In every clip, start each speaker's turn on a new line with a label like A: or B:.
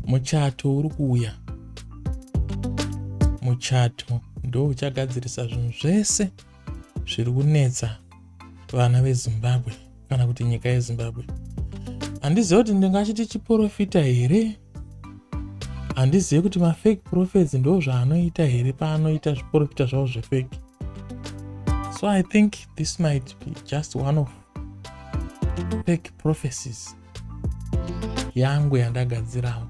A: Muchato uri kuuya. Muchato ndo uchagadzirisa zvinhu zvese zviri kunetsa vana veZimbabwe kana kuti nyika yeZimbabwe. Handizivi kuti ndingachiti chiporofita here. Handizivi kuti mafake prophets ndo zvaanoita here paanoita zviporofita zvavo zvefake. So I think this might be just one of fake prophecies yangu yandagadzirawo.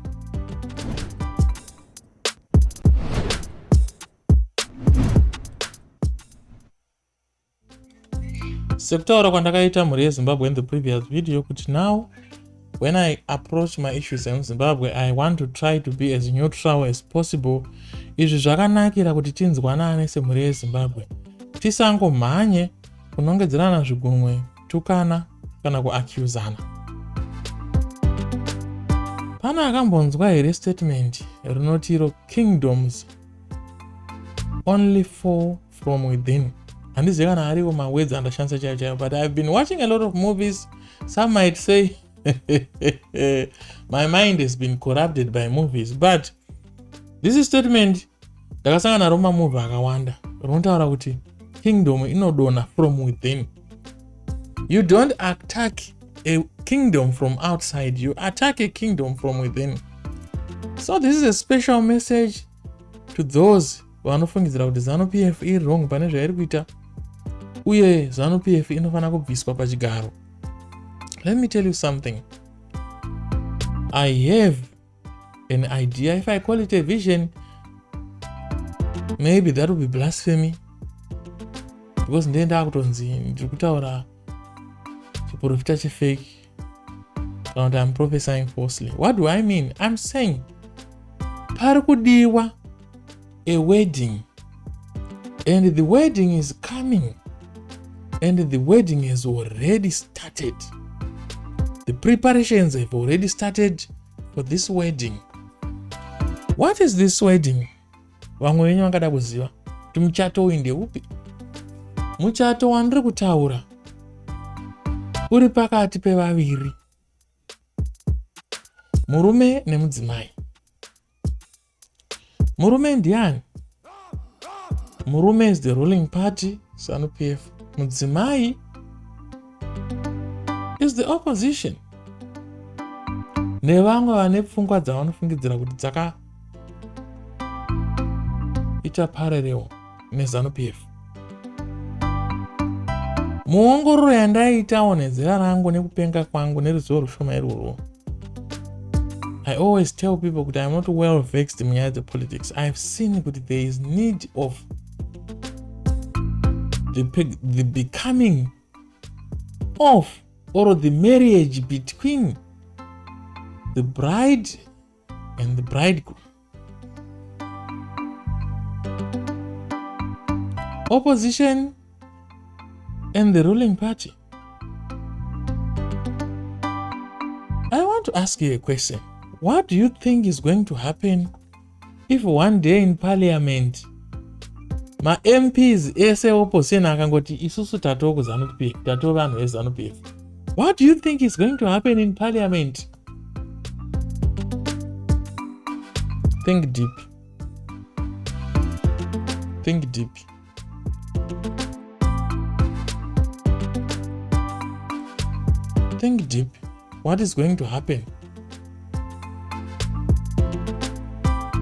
A: Sekutaura kwandakaita mhuri yeZimbabwe in the previous video kuti now when I approach my issues in Zimbabwe, I want to try to be as neutral as possible. Izvi zvakanakira kuti tinzwanane semhuri yeZimbabwe. Tisangomhanye kunongedzerana zvigunwe, tukana kana kuaccusana. Pana akambonzwa here statement rinotiro kingdoms only fall from within. Handizivi kana ariwo mawords andashandisa chaiwo, but I've been watching a lot of movies. Some might say my mind has been corrupted by movies, but this statement ndakasangana naro mamovie akawanda rinotaura kuti kingdom inodonha from within. You don't attack a kingdom from outside, you attack a kingdom from within. So this is a special message to those vanofungidzira kuti ZANU-PF iri wrong pane zvairi kuita uye ZANU-PF inofana kubviswa pachigaro. Let me tell you something. I have an idea. If I call it a vision, maybe that would be blasphemy. Because ndenda kutonzi ndiri kutaura chiporofita chefake and I'm prophesying falsely. What do I mean? I'm saying pari kudiwa a wedding, and the wedding is coming, and the wedding has already started. The preparations have already started for this wedding. What is this wedding? Vamwe venyu vangada kuziva kuti muchato uyu ndeupi. Muchato wandiri kutaura uri pakati pevaviri, murume nemudzimai. Murume ndiani? Murume is the ruling party, ZANU-PF. Mudzimai is the opposition. Nevamwe vane pfungwa dzavanofungidzira kuti dzakaita parallel neZANU-PF. Muongororo yandaitawo nezera rangu nekupenga kwangu neruzivo rushoma irworwo, I always tell people that I'm not well vexed in the politics. I've seen that there is need of the becoming of or the marriage between the bride and the bridegroom. Opposition and the ruling party. I want to ask you a question. What do you think is going to happen if one day in parliament ma MPs ese opposition akangoti isusu tato ku ZANU-PF, tato vanhu veZANU-PF? What do you think is going to happen in parliament? Think deep. Think deep. Think deep. What is going to happen?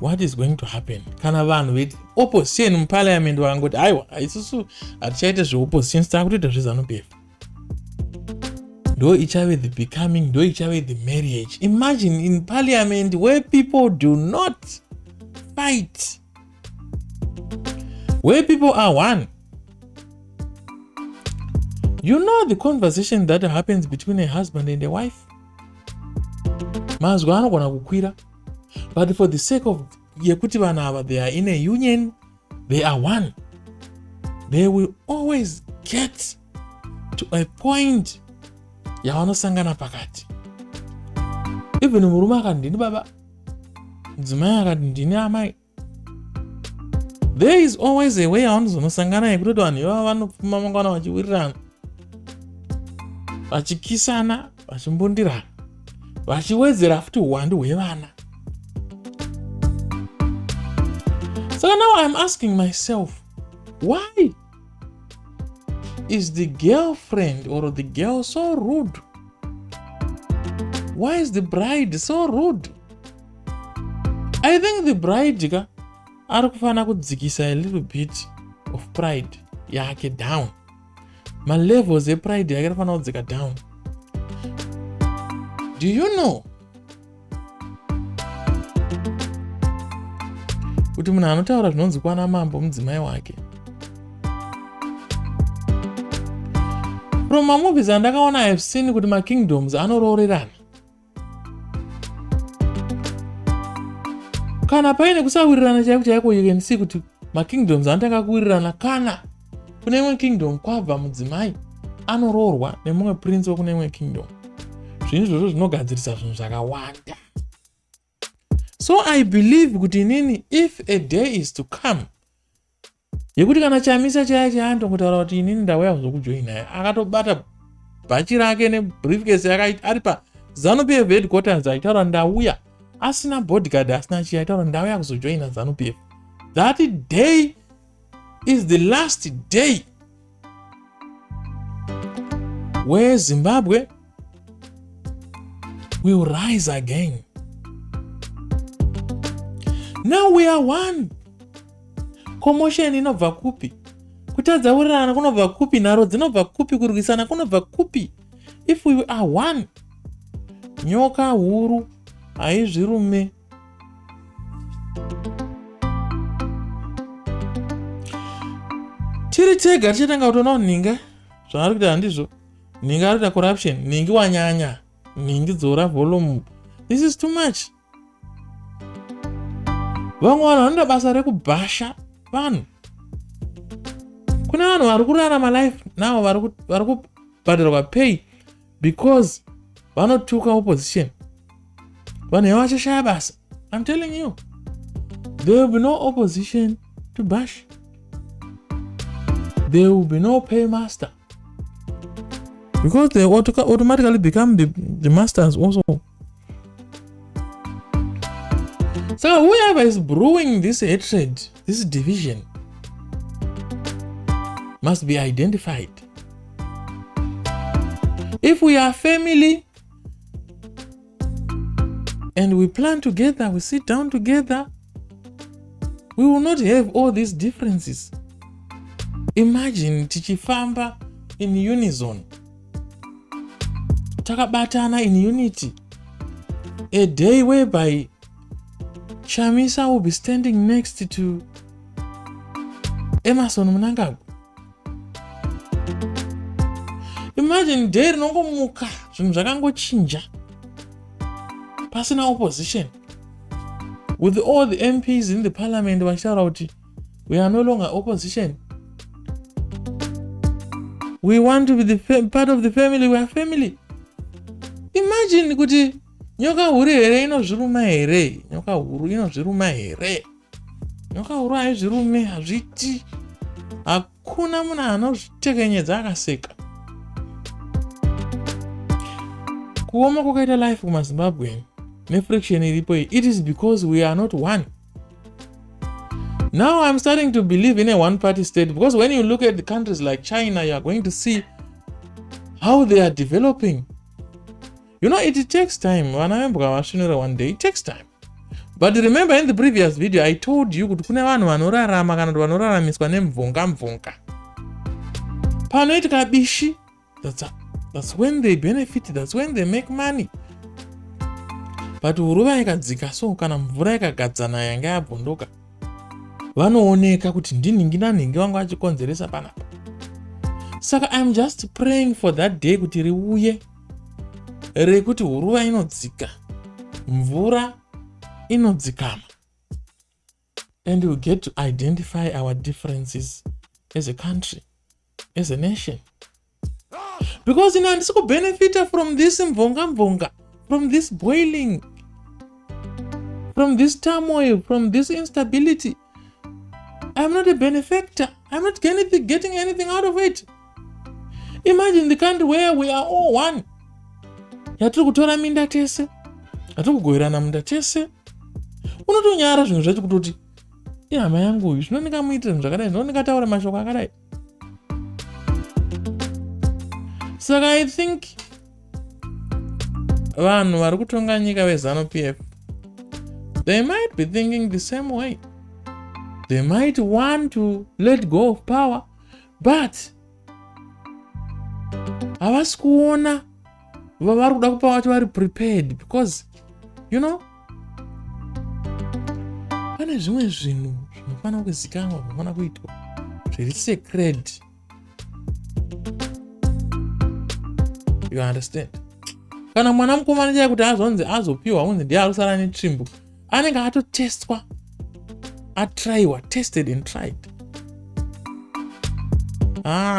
A: What is going to happen? Kana vanhu veti opposition in parliament vangoti aiwa isusu hatichaite zveopposition takutoita zveZANU-PF. Ndo ichave the becoming, ndo ichave the marriage. Imagine in parliament where people do not fight, where people are one. You know the conversation that happens between a husband and a wife? Mazwi anogona kukwira, but for the sake of yekuti vanhu ava they are in a union, they are one, they will always get to a point yavanosangana pakati. Even murume akati ndini baba, mudzimai akati ndini amai, there is always a way yavanozonosangana yekutoti vanhu ivava vanopfuma mangwana vachiwirirana. vachikisana, vachimbundirana, vachiwedzera futi uwandu hwevana. So now I'm asking myself, why is the girlfriend or the girl so rude? Why is the bride so rude? I think the bride arikufana kudzikisa a little bit of pride yake down. My levels of pride yake arikufana kudzika down. Do you know kuti munhu anotaura zvinonzi kwana mambo mudzimai wake? From my movies andakaona I've seen kuti ma kingdoms anororerana. Kana paine kusawirirana chaiko you can see kuti ma kingdoms anotanga kuwirirana kana kune imwe kingdom kwabva mudzimai anororwa nemumwe prince wekune imwe kingdom. Zvinhu izvozvo zvinogadzirisa zvinhu zvakawanda. So I believe kuti inini if a day is to come yekuti kana chamisa chaya chaandongotaura kuti inini ndauya kuzokujoina akatobata bhachi rake nebriefcase yake ari pa ZANU-PF headquarters aitaura ndauya asina bodyguard asina chi aitaura ndauya kuzojoina ZANU-PF. That day is the last day where Zimbabwe will rise again. Now we are one. Commotion inobva kupi? Kutadza wirirana kunobva kupi? Nharo dzinobva kupi? Kurwisana kunobva kupi? If we are one. Nyoka huru haizvirume. Tiri tega tichitanga kutoona ninga zvaari kuita handizvo. Ninga ari kuita corruption, ningi wanyanya, ningi dzora volume. This is too much. Vamwe vanhu vanoda basa rekubhasha vanhu. Kune vanhu vari kurarama life now vari kubhadharwa pay because vanotuka opposition. Vanhu ava vachashaya basa. I'm telling you, there will be no opposition to bash. There will be no paymaster because they automatically become the masters also. So whoever is brewing this hatred, this division, must be identified. If we are family and we plan together, we sit down together, we will not have all these differences. Imagine tichifamba in unison, takabatana in unity. A day whereby Chamisa will be standing next to Emerson Mnangagwa. Imagine day rinongomuka zvinhu zvakangochinja pasina opposition, with all the MPs in the parliament vachitaura kuti we are no longer opposition. We want to be the part of the family, we are family. Imagine kuti nyoka huru here inozviruma here? Nyoka huru inozviruma here? Nyoka huru haizvirume, hazviti. Hakuna munhu anozvitekenyedza akaseka. Kuoma kwakaita life kumaZimbabwe nefriction iripo iyi, it is because we are not one. Now I'm starting to believe in a one-party state, because when you look at the countries like China, you are going to see how they are developing. You know, it takes time. One day, it takes time. But remember in the previous video, I told you kuti kune vanhu vanorarama kana kuti vanoraramiswa nemvunga. Panoitika bishi, that's when they benefit, that's when they make money. But huruva ikadzika so kana mvura ikagadzana yanga yabhondoka, vanooneka kuti ndiningi naningi vangu vachikonzeresa panapa. Saka I'm just praying for that day kuti riuye, rekuti huruva inodzika, mvura inodzikama, and we get to identify our differences as a country, as a nation. Because handisi kubenefita from this mvonga, from this boiling, from this turmoil, from this instability. I'm not a benefactor. I'm not getting anything out of it. Imagine the country where we are all one. Yatiri kutora minda tese, yatiri kugoverana munda tese. Unotonyara zvinhu zvacho kutoti hama yangu uyu zvinooneka muitire zvinhu zvakadai, zvinooneka taura mashoko akadai. Saka I think vanhu vari kutonga nyika veZANU-PF, they might be thinking the same way. They might want to let go of power, but havasi kuona vari kuda kupa vacho vari prepared, because you know pane zvimwe zvinhu zvinofanira kuzikanwa, zvinofanira kuitwa zviri sacred. You understand? Kana mwana mukomana chaiye kuti azonzi azopiwa unzi ndiye ari kusara netsvimbo, anenge atotestwa, atraiwa, tested and tried.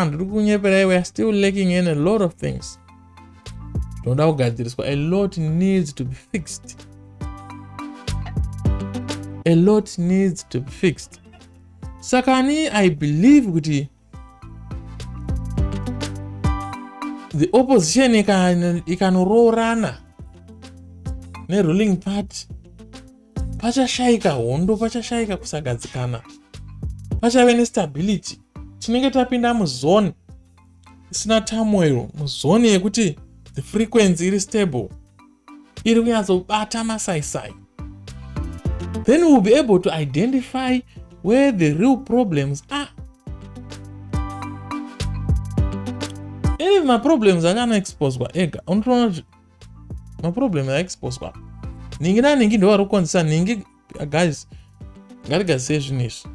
A: Ndiri kunyeperai, we are still lacking in a lot of things. Zvinoda kugadziriswa. A lot needs to be fixed. A lot needs to be fixed. Sakani, I believe kuti the opposition ikanororana neruling party, pachashaika hondo, pachashaika kusagadzikana, pachave nestability. Tinenge tapinda muzone isina turmoil, muzone yekuti the frequency iri stable, iri kunyatsobata masaisai. Then we'll be able to identify where the real problems are. If my problems are not exposed kwa ega, my problems are exposed kwa ningi ndo vari kukonzesa ningi. Guys, ngatigadzise zvinhu izvi,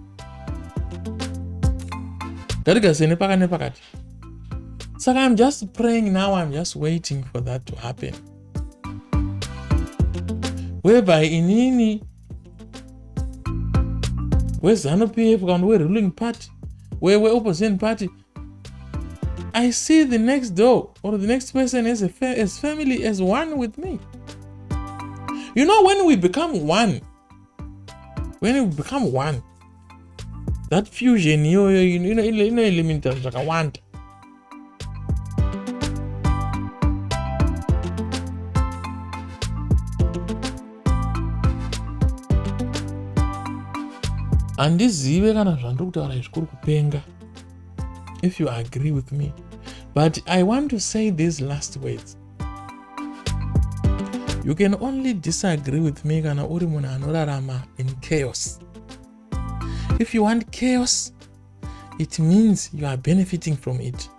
A: ngatigadzise nepakati. Saka I'm just praying now, I'm just waiting for that to happen, whereby inini weZANU-PF and we ruling party, we opposition party, I see the next door or the next person as family, as one with me. You know, when we become one, that fusion, you know, elementary zvakawanda. Handizive kana zvandiri kutaura izvi kuri kupenga, if you agree with me, but I want to say these last words. You can only disagree with me kana uri munhu anorarama in chaos. If you want chaos, it means you are benefiting from it.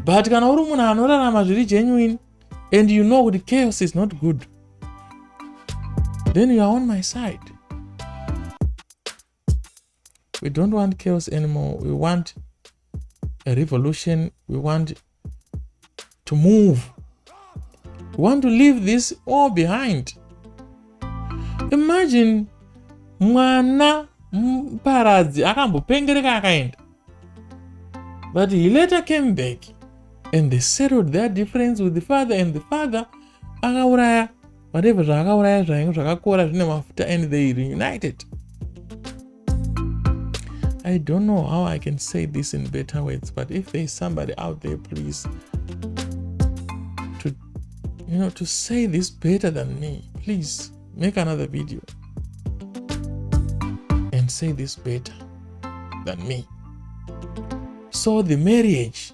A: But kana uri munhu anorarama zviri genuine and you know the chaos is not good, then you are on my side. We don't want chaos anymore. We want a revolution. We want to move. We want to leave this all behind. Imagine mwana paradzi akambopengereka akaenda, but he later came back and they settled their difference with the father, and the father akauraya whatever zvakauraya zvainge zvakakora zvine mafuta, and they reunited. I don't know how I can say this in better words, but if there is somebody out there, please, to say this better than me, please make another video and say this better than me. So the marriage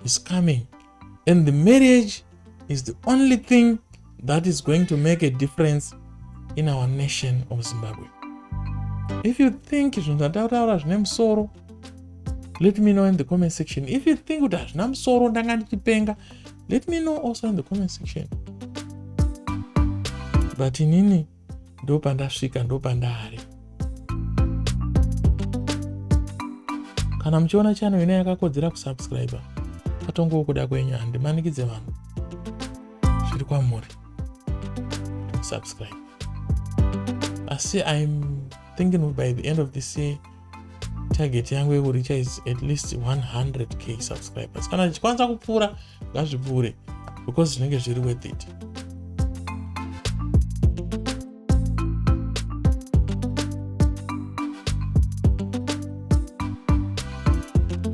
A: is coming, and the marriage is the only thing that is going to make a difference in our nation of Zimbabwe. If you think zvataura zvine musoro, let me know in the comment section. If you think kuti hazvina musoro ndanga ndichipenga, let me know also in the comment section. But inini ndo pandasvika, ndo pandari. Kana muchiona channel ine yakakodzera kusubscribe, patongo kuda kwenyu, handimanikidze vanhu, zviri kwamuri subscribe. Asi I'm thinking by the end of this year, target yangu yekuricha is at least 100k subscribers. Kana chichikwanisa kupfuura ngazvipfuure, because zvinenge zviri worth it.